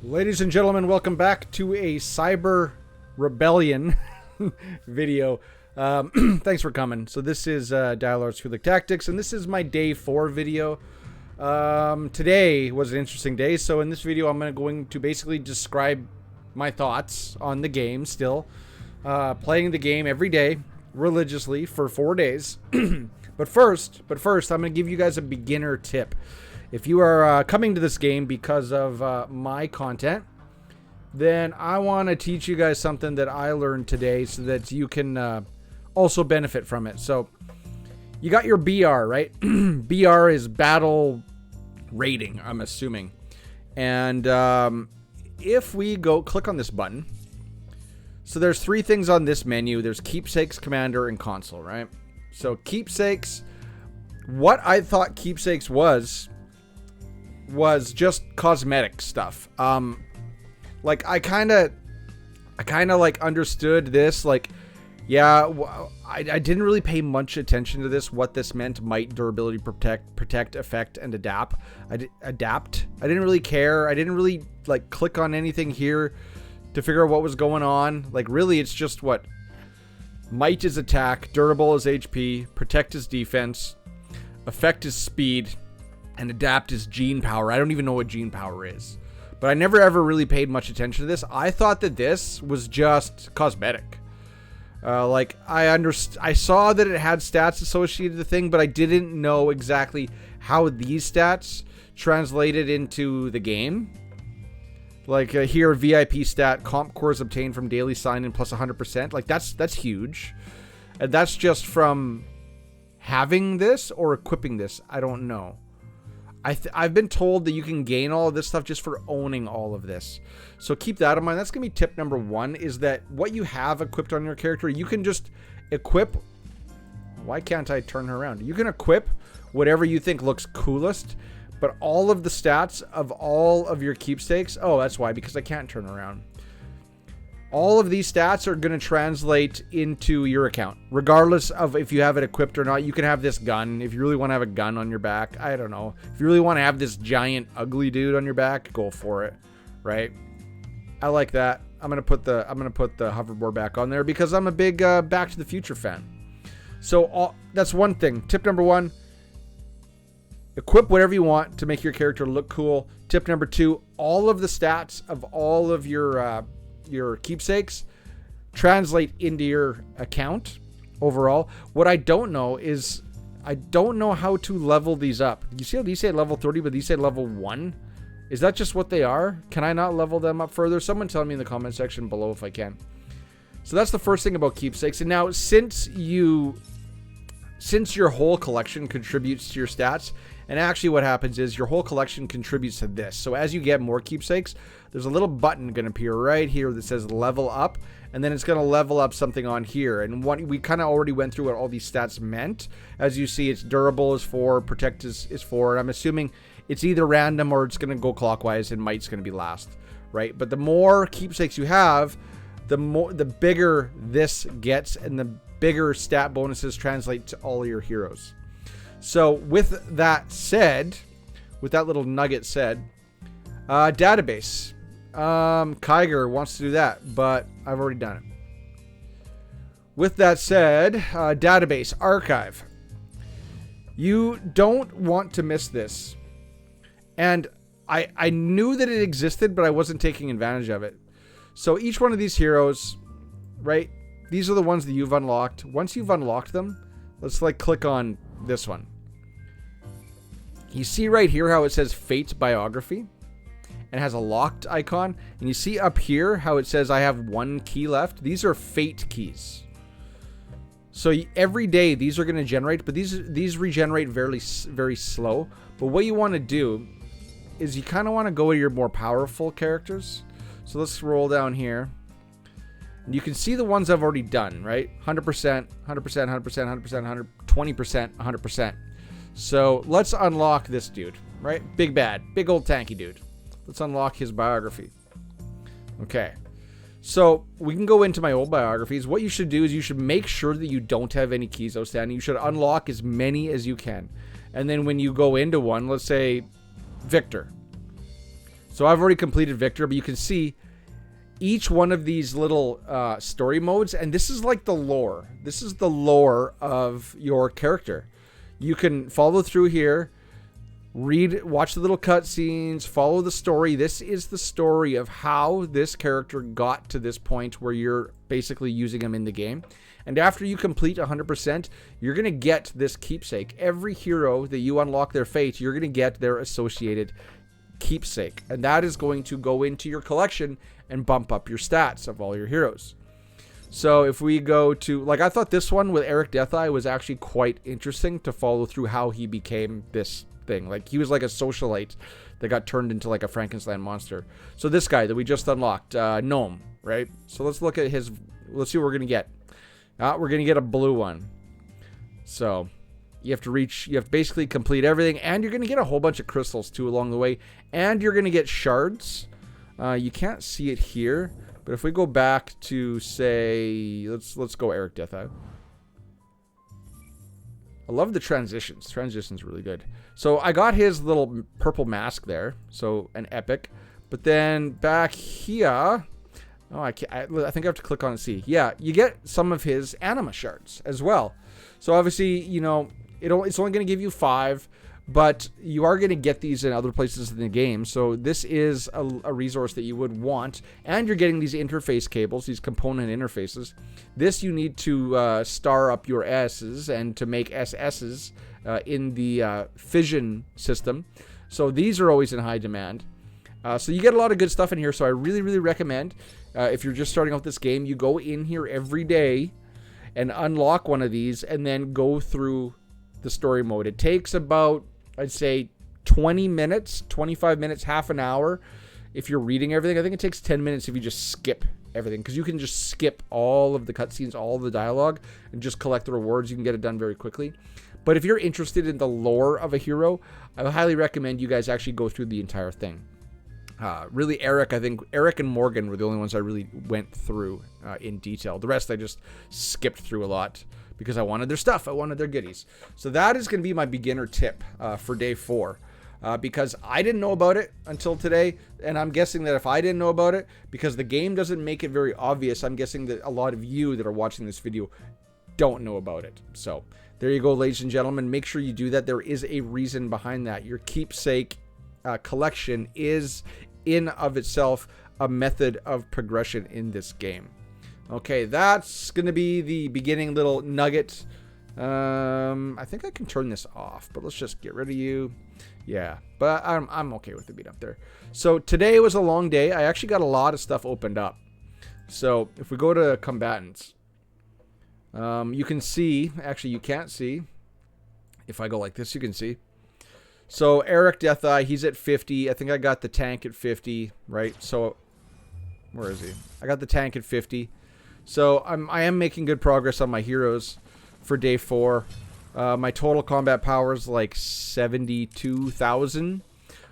Ladies and gentlemen, welcome back to a Cyber Rebellion video. Thanks for coming. So this is Dialogues Kuratha Tactics, and this is my day 4 video. Today was an interesting day, so in this video I'm going to basically describe my thoughts on the game still. Playing the game every day, religiously, for 4 days. But first, I'm going to give you guys a beginner tip. If you are coming to this game because of my content, then I want to teach you guys something that I learned today so that you can also benefit from it. So, you got your BR, right? BR is battle rating, I'm assuming. And if we go click on this button, so there's 3 things on this menu. There's Keepsakes, Commander, and Console, right? So Keepsakes, what I thought Keepsakes was just cosmetic stuff. Like I kind of like understood this. Like, yeah, I didn't really pay much attention to this. What this meant: might, durability, protect, effect, and adapt. Adapt. I didn't really care. I didn't really like click on anything here to figure out what was going on. Like, really, it's just what might is attack, durable is HP, protect is defense, effect is speed, and adapt is gene power. I don't even know what gene power is. But I never ever really paid much attention to this. I thought that this was just cosmetic. Like, I saw that it had stats associated with the thing, but I didn't know exactly how these stats translated into the game. Like, here, VIP stat, comp cores obtained from daily sign-in plus 100%. Like, that's huge. And that's just from having this or equipping this. I don't know. I've been told that you can gain all of this stuff just for owning all of this. So keep that in mind. That's going to be tip number 1, is that what you have equipped on your character, you can just equip. Why can't I turn her around? You can equip whatever you think looks coolest, but all of the stats of all of your keepsakes, oh, that's why, because I can't turn around. All of these stats are going to translate into your account, regardless of if you have it equipped or not. You can have this gun if you really want to have a gun on your back. I don't know. If you really want to have this giant ugly dude on your back, go for it, right? I like that. I'm gonna put the hoverboard back on there because I'm a big Back to the Future fan. So that's one thing. Tip number 1. Equip whatever you want to make your character look cool. Tip number 2, all of the stats of all of your keepsakes translate into your account overall. What I don't know is, I don't know how to level these up. You see how these say level 30, but these say level 1? Is that just what they are? Can I not level them up further? Someone tell me in the comment section below if I can. So that's the first thing about keepsakes. And now, since your whole collection contributes to your stats, and actually what happens is your whole collection contributes to this. So as you get more keepsakes, there's a little button going to appear right here that says level up, and then it's going to level up something on here. And what we kind of already went through what all these stats meant. As you see, it's durable is 4, protect is 4, and I'm assuming it's either random or it's going to go clockwise, and might's going to be last, right? But the more keepsakes you have, the bigger this gets, and the bigger stat bonuses translate to all your heroes. So with that said, with that little nugget said, database. Kiger wants to do that, but I've already done it. With that said, database, archive. You don't want to miss this. And I knew that it existed, but I wasn't taking advantage of it. So each one of these heroes, right? These are the ones that you've unlocked. Once you've unlocked them, let's like click on this one. You see right here how it says Fate Biography and has a locked icon. And you see up here how it says I have 1 key left. These are Fate keys. So every day these are going to generate, but these regenerate very slow. But what you want to do is you kind of want to go to your more powerful characters. So let's scroll down here. And you can see the ones I've already done, right? 100%, 100%, 100%, 100%, 120%, 100%. So let's unlock this dude, right? Big bad, big old tanky dude. Let's unlock his biography. Okay. So we can go into my old biographies. What you should do is you should make sure that you don't have any keys outstanding. You should unlock as many as you can. And then when you go into one, let's say Victor. So I've already completed Victor, but you can see each one of these little story modes, and this is like the lore. This is the lore of your character. You can follow through here, watch the little cutscenes, follow the story. This is the story of how this character got to this point where you're basically using him in the game. And after you complete 100%, you're going to get this keepsake. Every hero that you unlock their fate, you're going to get their associated keepsake. And that is going to go into your collection and bump up your stats of all your heroes. So if we go to, like, I thought this one with Eric Deatheye was actually quite interesting to follow through how he became this thing. Like, he was like a socialite that got turned into like a Frankenstein monster. So this guy that we just unlocked, Gnome, right? So let's look at his, let's see what we're going to get. We're going to get a blue one. So you have to basically complete everything, and you're going to get a whole bunch of crystals too along the way, and you're going to get shards. You can't see it here, but if we go back to, say, let's go Eric Deatheye. I love the transitions. Transitions really good. So I got his little purple mask there, so an epic. But then back here, oh, I think I have to click on and see. Yeah, you get some of his anima shards as well. So obviously, you know, it's only going to give you 5. But you are going to get these in other places in the game. So this is a resource that you would want. And you're getting these interface cables, these component interfaces. This you need to star up your S's and to make SS's in the fission system. So these are always in high demand. So you get a lot of good stuff in here. So I really, really recommend, if you're just starting out this game, you go in here every day and unlock one of these and then go through the story mode. It takes about, I'd say, 20 minutes, 25 minutes, half an hour if you're reading everything. I think it takes 10 minutes if you just skip everything, because you can just skip all of the cutscenes, all of the dialogue, and just collect the rewards. You can get it done very quickly. But if you're interested in the lore of a hero, I would highly recommend you guys actually go through the entire thing. Really, I think Eric and Morgan were the only ones I really went through in detail. The rest I just skipped through a lot because I wanted their stuff. I wanted their goodies. So that is going to be my beginner tip for day 4. Because I didn't know about it until today, and I'm guessing that if I didn't know about it, because the game doesn't make it very obvious, I'm guessing that a lot of you that are watching this video don't know about it. So there you go, ladies and gentlemen. Make sure you do that. There is a reason behind that. Your keepsake collection is in of itself a method of progression in this game. Okay, that's going to be the beginning little nugget. I think I can turn this off, but let's just get rid of you. Yeah, but I'm okay with it being up there. So today was a long day. I actually got a lot of stuff opened up. So if we go to combatants, you can see, actually you can't see. If I go like this, you can see. So Eric Deatheye, he's at 50. I think I got the tank at 50, right? So where is he? I got the tank at 50. So I am making good progress on my heroes for day 4. My total combat power is like 72,000.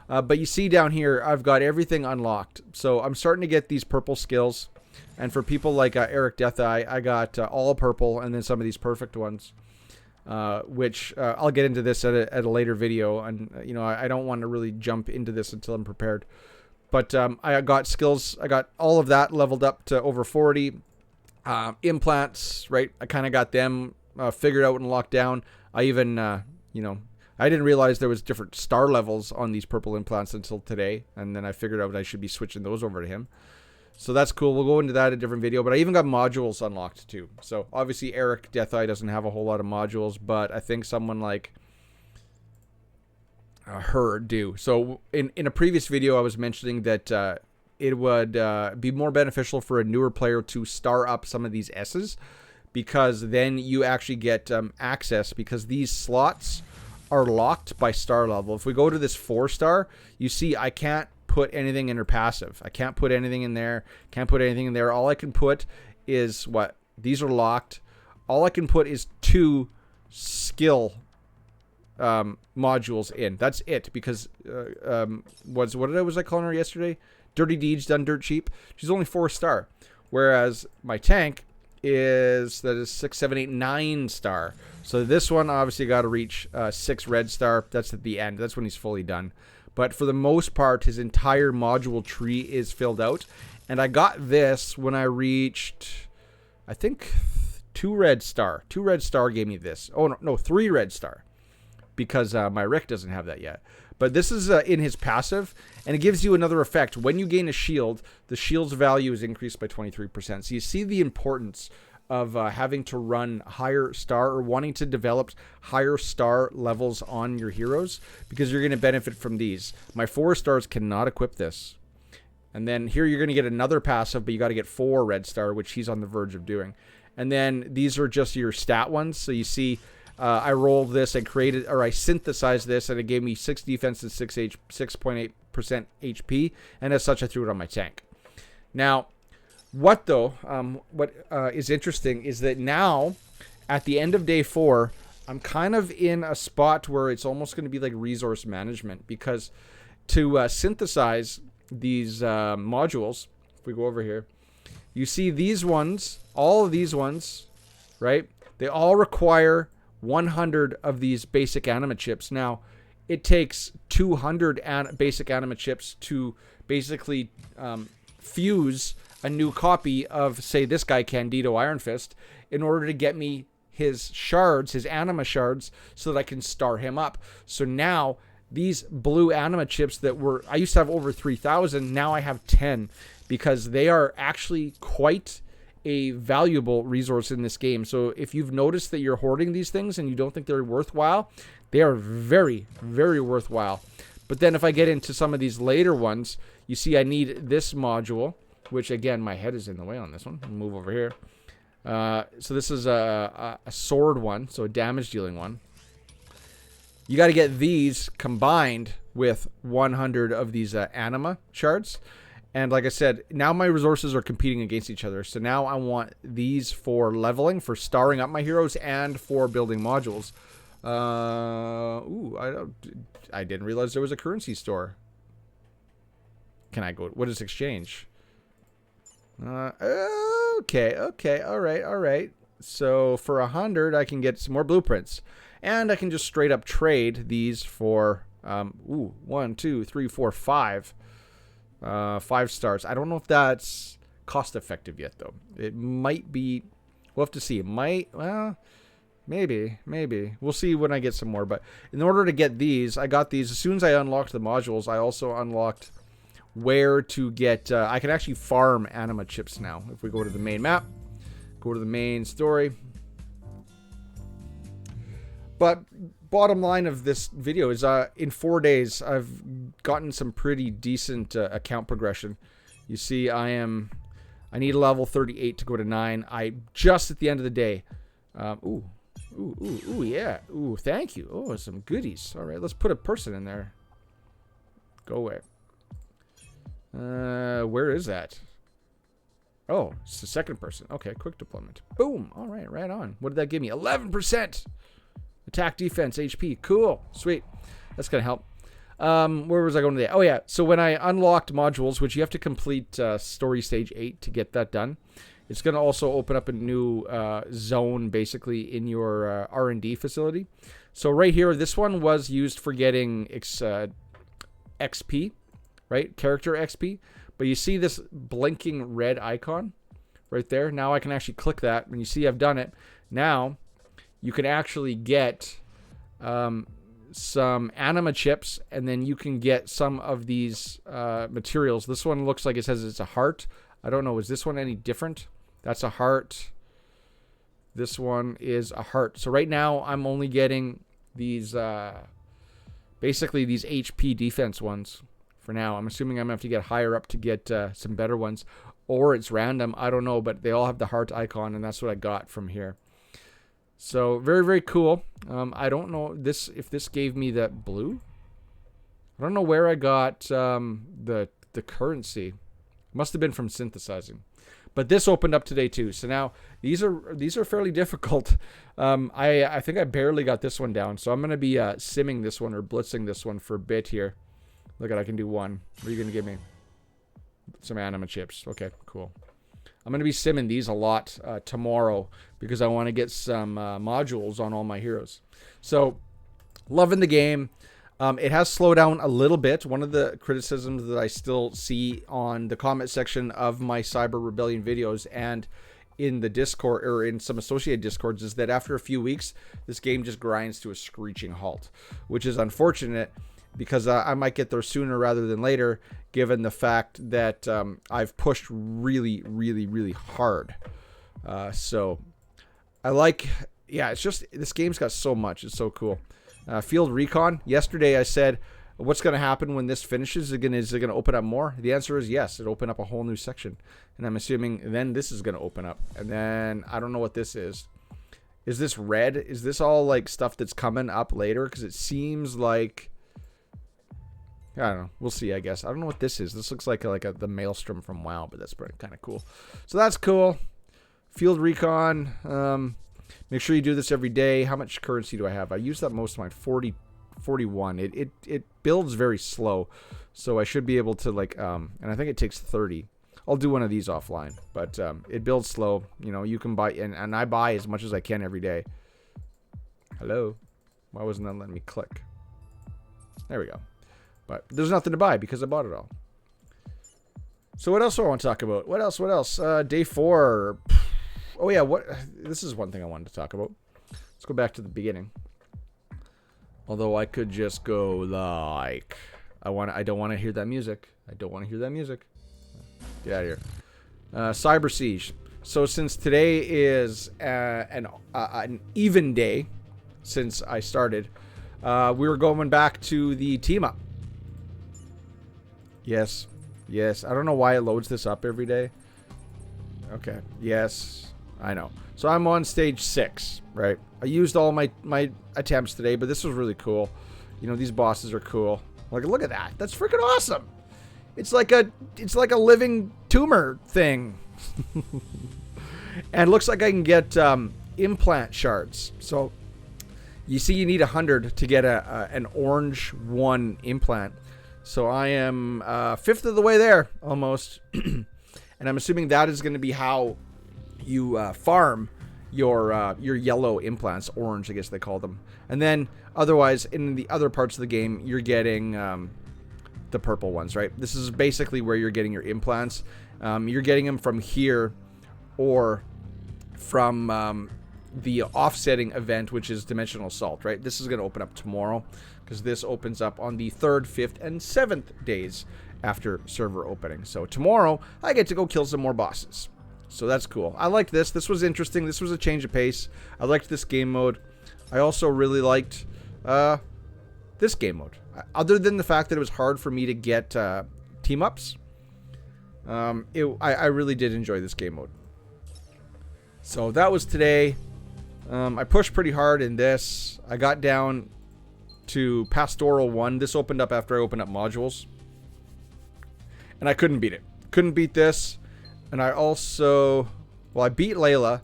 But you see down here, I've got everything unlocked. So I'm starting to get these purple skills. And for people like Eric Deatheye, I got all purple and then some of these perfect ones. Which I'll get into this at a later video. And, you know, I don't want to really jump into this until I'm prepared. But I got skills. I got all of that leveled up to over 40. Implants, right? I kind of got them figured out and locked down. I even, you know, I didn't realize there was different star levels on these purple implants until today. And then I figured out I should be switching those over to him. So that's cool. We'll go into that in a different video. But I even got modules unlocked too. So obviously Eric Deatheye doesn't have a whole lot of modules, but I think someone like her do. So in a previous video, I was mentioning that it would be more beneficial for a newer player to star up some of these S's, because then you actually get access, because these slots are locked by star level. If we go to this 4-star, you see I can't put anything in her passive. I can't put anything in there. Can't put anything in there. All I can put is what? These are locked. All I can put is 2 skill modules in. That's it, because what was I calling her yesterday? Dirty Deeds Done Dirt Cheap. She's only 4-star, whereas my tank is 6, 7, 8, 9-star. So this one obviously got to reach 6 red star. That's at the end. That's when he's fully done. But for the most part, his entire module tree is filled out. And I got this when I reached, I think, 2 red star. 2 red star gave me this. Oh, no, 3 red star. Because my Rick doesn't have that yet. But this is in his passive, and it gives you another effect. When you gain a shield, the shield's value is increased by 23%. So you see the importance of having to run higher star or wanting to develop higher star levels on your heroes, because you're going to benefit from these. My 4 stars cannot equip this. And then here you're going to get another passive, but you got to get 4 red star, which he's on the verge of doing. And then these are just your stat ones. So you see... I synthesized this, and it gave me 6 defense and 6.8% HP, and as such, I threw it on my tank. Now, what is interesting is that now, at the end of day 4, I'm kind of in a spot where it's almost going to be like resource management, because to synthesize these modules, if we go over here, you see these ones, all of these ones, right? They all require 100 of these basic anima chips. Now, it takes 200 basic anima chips to basically fuse a new copy of, say, this guy, Candido Iron Fist, in order to get me his shards, his anima shards, so that I can star him up. So now, these blue anima chips that I used to have over 3,000, now I have 10, because they are actually quite a valuable resource in this game. So if you've noticed that you're hoarding these things and you don't think they're worthwhile, they are very, very worthwhile. But then if I get into some of these later ones, you see I need this module, which again, my head is in the way on this one. I'll move over here. So this is a sword one, so a damage dealing one. You got to get these combined with 100 of these anima shards. And like I said, now my resources are competing against each other. So now I want these for leveling, for starring up my heroes, and for building modules. I didn't realize there was a currency store. Can I go? What is exchange? Okay, all right. So for 100, I can get some more blueprints, and I can just straight up trade these for 1, 2, 3, 4, 5. 5 stars. I don't know if that's cost effective yet, though. It might be. We'll have to see. It might. Well, maybe. We'll see when I get some more. But in order to get these, I got these as soon as I unlocked the modules. I also unlocked where to get. I can actually farm anima chips now. If we go to the main map, go to the main story. But bottom line of this video is in 4 days, I've gotten some pretty decent account progression. You see, I need a level 38 to go to 9. Just at the end of the day. Ooh, yeah. Ooh, thank you. Oh, some goodies. All right, let's put a person in there. Go away. Where is that? Oh, it's the second person. Okay, quick deployment. Boom. All right, right on. What did that give me? 11%. Attack, defense, HP. Cool. Sweet. That's going to help. Where was I going today? Oh, yeah. So when I unlocked modules, which you have to complete story stage 8 to get that done, it's going to also open up a new zone, basically, in your R&D facility. So right here, this one was used for getting XP, right? Character XP. But you see this blinking red icon right there? Now I can actually click that. And you see I've done it. Now you can actually get some anima chips, and then you can get some of these materials. This one looks like it says it's a heart. I don't know. Is this one any different? That's a heart. This one is a heart. So right now I'm only getting these, basically these HP defense ones for now. I'm assuming I'm going to have to get higher up to get some better ones. Or it's random. I don't know, but they all have the heart icon, and that's what I got from here. So very, very cool. I don't know if this gave me that blue. I don't know where I got the currency. Must have been from synthesizing. But this opened up today too. So now these are fairly difficult. I think I barely got this one down. So I'm going to be simming this one or blitzing this one for a bit here. Look at, I can do one. What are you going to give me? Some anima chips. Okay, cool. I'm going to be simming these a lot tomorrow because I want to get some modules on all my heroes. So, loving the game. It has slowed down a little bit. One of the criticisms that I still see on the comment section of my Cyber Rebellion videos and in the Discord or in some associated Discords is that after a few weeks, this game just grinds to a screeching halt, which is unfortunate because I might get there sooner rather than later, given the fact that I've pushed really, really, really hard. So I like, yeah, it's just, this game's got so much. It's so cool. Field Recon. Yesterday I said, what's going to happen when this finishes? Is it going to open up more? The answer is yes. It'll open up a whole new section. And I'm assuming then this is going to open up. And then I don't know what this is. Is this red? Is this all like stuff that's coming up later? Because it seems like, I don't know. We'll see, I guess. I don't know what this is. This looks like the Maelstrom from WoW, but that's pretty kind of cool. So that's cool. Field Recon. Make sure you do this every day. How much currency do I have? I used up most of my 41. It builds very slow, so I should be able to and I think it takes 30. I'll do one of these offline, but it builds slow. You know, you can buy, and I buy as much as I can every day. Hello? Why wasn't that letting me click? There we go. But there's nothing to buy because I bought it all. So what else do I want to talk about? What else? Day 4. Oh yeah, this is one thing I wanted to talk about. Let's go back to the beginning. Although I could just go like, I don't want to hear that music. I don't want to hear that music. Get out of here. Cyber Siege. So since today is an even day since I started, we were going back to the team up. Yes. Yes. I don't know why it loads this up every day. Okay. Yes. I know. So I'm on stage 6, right? I used all my attempts today, but this was really cool. You know, these bosses are cool. Like, look at that. That's freaking awesome. It's like a living tumor thing. And it looks like I can get implant shards. So you see you need 100 to get an orange 1 implant. So I am 5th of the way there almost. And I'm assuming that is going to be how you farm your yellow implants, orange I guess they call them, and then otherwise in the other parts of the game you're getting the purple ones, right? This is basically where you're getting your implants. You're getting them from here or from the offsetting event, which is Dimensional Assault, right? This is going to open up tomorrow because this opens up on the 3rd, 5th, and 7th days after server opening. So tomorrow I get to go kill some more bosses. So that's cool. I liked this. This was interesting. This was a change of pace. I liked this game mode. I also really liked this game mode. Other than the fact that it was hard for me to get team-ups, I really did enjoy this game mode. So that was today. I pushed pretty hard in this. I got down to Pastoral 1. This opened up after I opened up modules. And I couldn't beat it. Couldn't beat this. And I also, well, I beat Layla,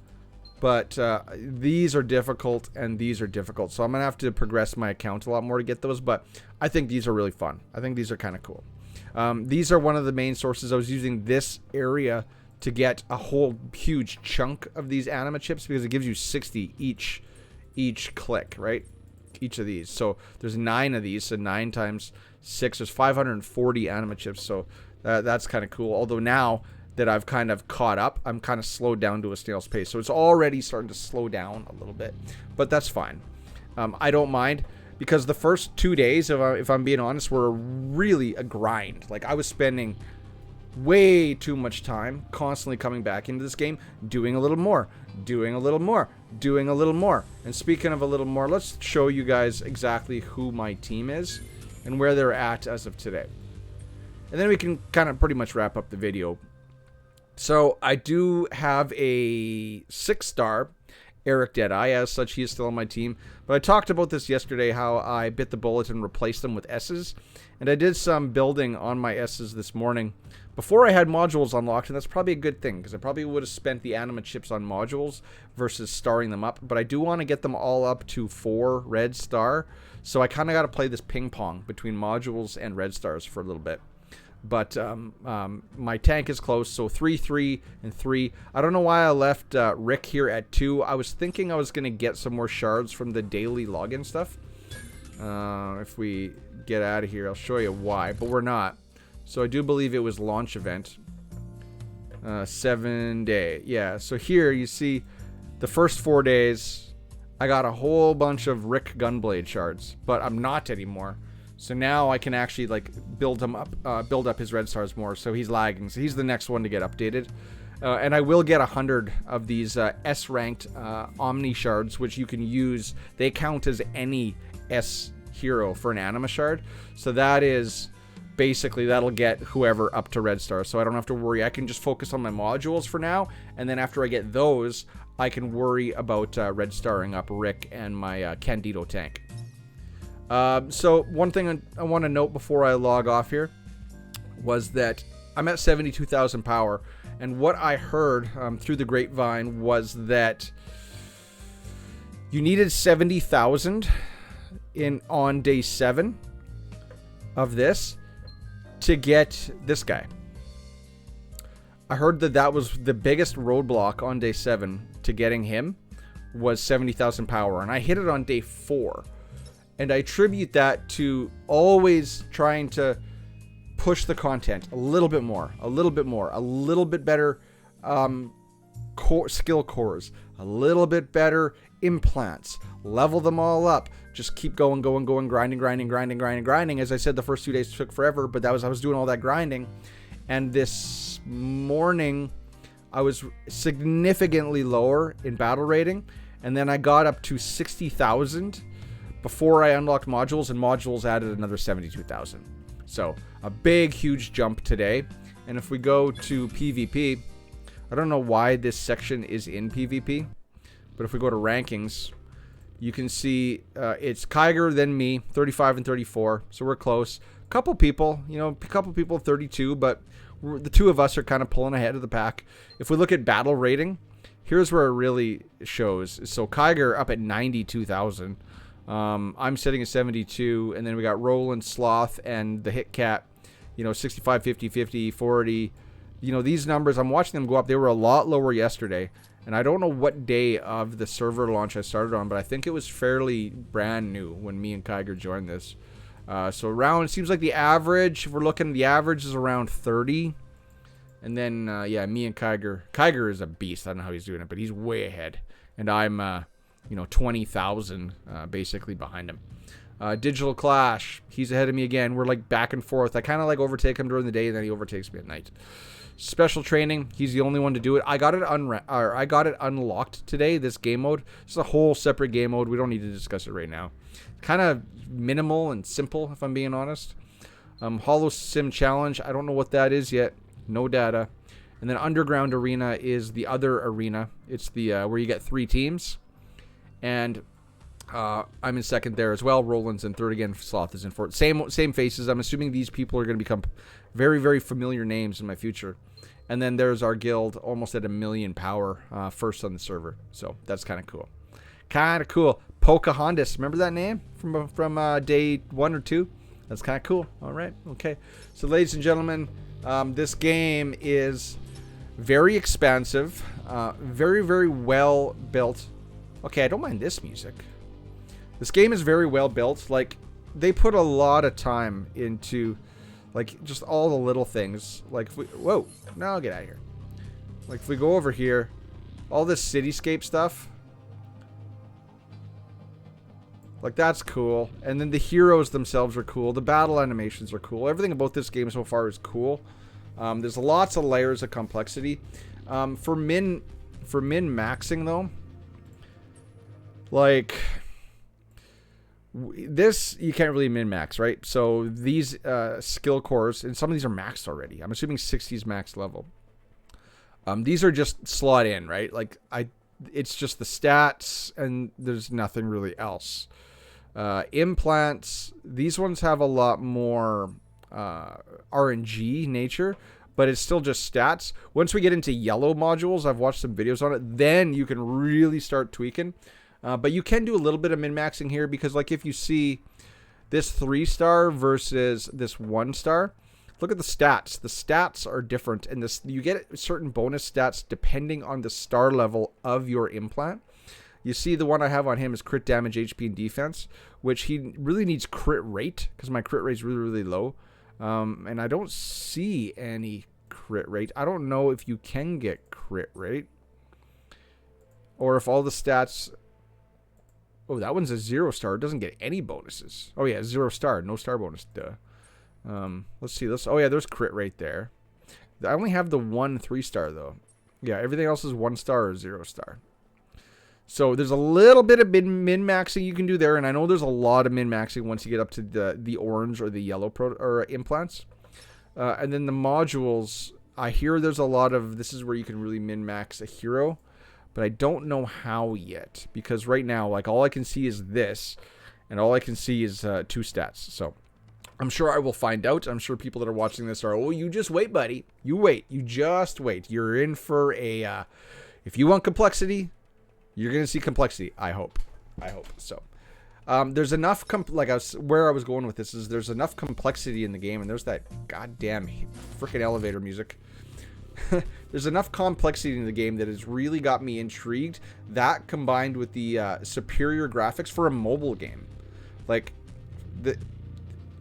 but these are difficult and these are difficult. So I'm going to have to progress my account a lot more to get those, but I think these are really fun. I think these are kind of cool. These are one of the main sources. I was using this area to get a whole huge chunk of these anima chips because it gives you 60 each click, right? Each of these. So there's 9 of these, so 9 times 6 is 540 anima chips. So that's kind of cool. Although now that I've kind of caught up, I'm kind of slowed down to a snail's pace. So it's already starting to slow down a little bit, but that's fine. I don't mind because the first 2 days, if I'm being honest, were really a grind. Like I was spending way too much time constantly coming back into this game, doing a little more, doing a little more, doing a little more. And speaking of a little more, let's show you guys exactly who my team is and where they're at as of today. And then we can kind of pretty much wrap up the video. So I do have a 6-star Eric Deadeye. As such, he is still on my team. But I talked about this yesterday, how I bit the bullet and replaced them with S's. And I did some building on my S's this morning before I had modules unlocked. And that's probably a good thing, because I probably would have spent the anima chips on modules versus starring them up. But I do want to get them all up to 4 red star. So I kind of got to play this ping pong between modules and red stars for a little bit. But my tank is close, so 3, 3, and 3. I don't know why I left Rick here at 2. I was thinking I was going to get some more shards from the daily login stuff. If we get out of here, I'll show you why, but we're not. So I do believe it was launch event. 7 day. Yeah, so here you see the first 4 days, I got a whole bunch of Rick Gunblade shards, but I'm not anymore. So now I can actually like build up his red stars more. So he's lagging. So he's the next one to get updated. And I will get 100 of these S-ranked Omni shards, which you can use. They count as any S hero for an anima shard. So that is basically, that'll get whoever up to red star. So I don't have to worry. I can just focus on my modules for now. And then after I get those, I can worry about red starring up Rick and my Candido tank. So one thing I want to note before I log off here was that I'm at 72,000 power. And what I heard through the grapevine was that you needed 70,000 on day 7 of this to get this guy. I heard that was the biggest roadblock on day 7 to getting him was 70,000 power. And I hit it on day 4. And I attribute that to always trying to push the content a little bit more, a little bit better skill cores, a little bit better implants, level them all up, just keep going, grinding. As I said, the first 2 days took forever, but I was doing all that grinding. And this morning, I was significantly lower in battle rating, and then I got up to 60,000 before I unlocked modules, and modules added another 72,000. So a big, huge jump today. And if we go to PvP, I don't know why this section is in PvP, but if we go to rankings, you can see it's Kyger, then me, 35 and 34. So we're close. Couple people 32, but the two of us are kind of pulling ahead of the pack. If we look at battle rating, here's where it really shows. So Kyger up at 92,000. I'm sitting at 72, and then we got Roland, Sloth, and the Hit Cat, 65, 50, 50, 40. These numbers, I'm watching them go up. They were a lot lower yesterday, and I don't know what day of the server launch I started on, but I think it was fairly brand new when me and Kyger joined this. So around, it seems like the average, if we're looking, the average is around 30. And then, me and Kyger. Kyger is a beast. I don't know how he's doing it, but he's way ahead. And I'm, 20,000 basically behind him. Digital Clash, he's ahead of me again. We're like back and forth. I kind of like overtake him during the day, and then he overtakes me at night. Special training, he's the only one to do it. I got it unlocked today, this game mode. It's a whole separate game mode. We don't need to discuss it right now. Kind of minimal and simple, if I'm being honest. Hollow Sim Challenge, I don't know what that is yet. No data. And then Underground Arena is the other arena. It's the where you get 3 teams. And I'm in second there as well. Roland's in third again. Sloth is in fourth. Same faces. I'm assuming these people are going to become very, very familiar names in my future. And then there's our guild, almost at 1 million power, first on the server. So that's kind of cool. Pocahontas. Remember that name from day 1 or 2? That's kind of cool. All right. Okay. So, ladies and gentlemen, this game is very expansive, very, very well built. Okay, I don't mind this music. This game is very well built. Like, they put a lot of time into, like, just all the little things. Like, if we... Whoa. No, I'll get out of here. Like, if we go over here, all this cityscape stuff. Like, that's cool. And then the heroes themselves are cool. The battle animations are cool. Everything about this game so far is cool. There's lots of layers of complexity. For min-maxing, though, like, this, you can't really min-max, right? So these skill cores, and some of these are maxed already. I'm assuming 60 is max level. These are just slot in, right? Like, it's just the stats, and there's nothing really else. Implants, these ones have a lot more RNG nature, but it's still just stats. Once we get into yellow modules, I've watched some videos on it, then you can really start tweaking. But you can do a little bit of min-maxing here, because like if you see this 3-star versus this 1-star, look at the stats. The stats are different, and you get certain bonus stats depending on the star level of your implant. You see the one I have on him is crit damage, HP, and defense, which he really needs crit rate because my crit rate is really, really low. And I don't see any crit rate. I don't know if you can get crit rate or if all the stats... Oh, that one's a 0 star. It doesn't get any bonuses. Oh, yeah, 0 star. No star bonus. Duh. Let's see. Oh, yeah, there's crit rate there. I only have the 1 3-star, though. Yeah, everything else is 1 star or 0 star. So there's a little bit of min-maxing you can do there, and I know there's a lot of min-maxing once you get up to the orange or the yellow implants. And then the modules, I hear there's a lot of, this is where you can really min-max a hero, but I don't know how yet, because right now, like, all I can see is this, and all I can see is 2 stats. So I'm sure I will find out. I'm sure people that are watching this are, oh, you just wait, buddy. You wait. You just wait. You're in for a, if you want complexity, you're going to see complexity, I hope. I hope. So, there's enough, where I was going with this is there's enough complexity in the game, and there's that goddamn freaking elevator music. There's enough complexity in the game that has really got me intrigued. That combined with the superior graphics for a mobile game. Like,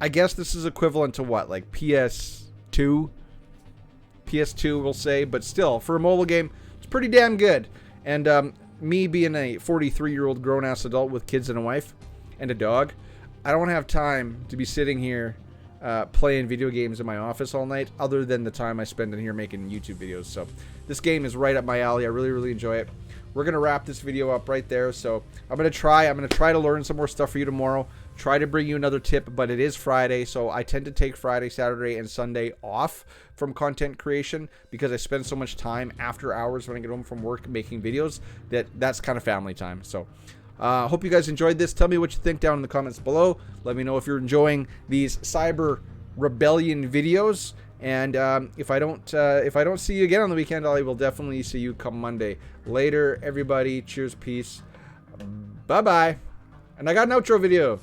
I guess this is equivalent to what? Like PS2? PS2, we'll say. But still, for a mobile game, it's pretty damn good. And, me being a 43-year-old grown-ass adult with kids and a wife and a dog, I don't have time to be sitting here playing video games in my office all night, other than the time I spend in here making YouTube videos. So this game is right up my alley. I really, really enjoy it. We're gonna wrap this video up right there. So I'm gonna try to learn some more stuff for you tomorrow. Try to bring you another tip, but it is Friday, so I tend to take Friday, Saturday, and Sunday off from content creation because I spend so much time after hours when I get home from work making videos that's kind of family time. So hope you guys enjoyed this. Tell me what you think down in the comments below. Let me know if you're enjoying these Cyber Rebellion videos. And if I don't see you again on the weekend, I will definitely see you come Monday. Later, everybody. Cheers, peace. Bye-bye. And I got an outro video.